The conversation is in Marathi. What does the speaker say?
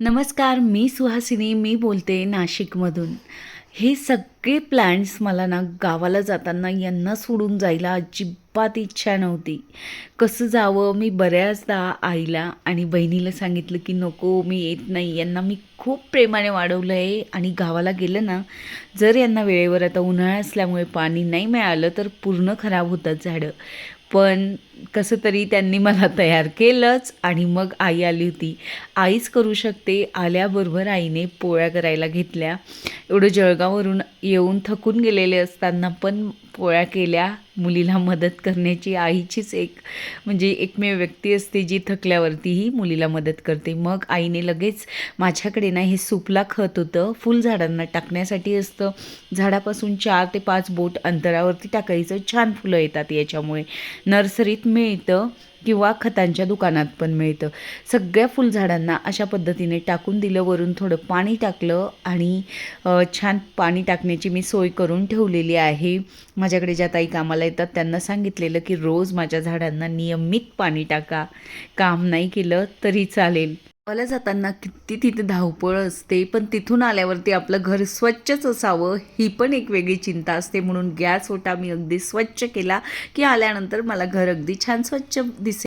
नमस्कार, मी सुहासिनी. मी बोलते नाशिकमधून. हे सगळे प्लॅन्स मला ना गावाला जाताना यांना सोडून जायला अजिबात इच्छा नव्हती. कसं जावं, मी बऱ्याचदा आईला आणि बहिणीला सांगितलं की नको, मी येत नाही. यांना मी खूप प्रेमाने वाढवलं आहे आणि गावाला गेलं ना, जर यांना वेळेवर आता उन्हाळा असल्यामुळे पाणी नाही मिळालं तर पूर्ण खराब होतात झाडं. पण कसं तरी त्यांनी मला तयार केलंच आणि मग आई आली होती. आईच करू शकते. आल्याबरोबर आईने पोळ्या करायला घेतल्या. एवढं जळगाववरून येऊन थकून गेलेले असताना पण पोळ्या केल्या. मुलीला मदत करण्याची आईचीच एक म्हणजे एकमेव व्यक्ती असते जी थकल्यावरतीही मुलीला मदत करते. मग आईने लगेच माझ्याकडे ना हे सुपला खत होतं, फुलझाडांना टाकण्यासाठी असतं. झाडापासून 4 ते 5 बोट अंतरावरती टाकायचं. छान फुलं येतात याच्यामुळे. नर्सरीत मिळतं किंवा खतांच्या दुकानात पण मिळतं. सगळ्या फुलझाडांना अशा पद्धतीने टाकून दिलं. वरून थोडं पाणी टाकलं आणि छान पाणी टाकण्याची मी सोय करून ठेवलेली आहे. माझ्याकडे ज्या ताई कामाला येतात त्यांना सांगितलेलं की रोज माझ्या झाडांना नियमित पाणी टाका. काम नाही केलं तरी चालेल. गावाला जाताना किती तिथे धावपळ असते, पण तिथून आल्यावरती आपलं घर स्वच्छच असावं ही पण एक वेगळी चिंता असते. म्हणून गॅस ओटा मी अगदी स्वच्छ केला की आल्यानंतर मला घर अगदी छान स्वच्छ दिसेल.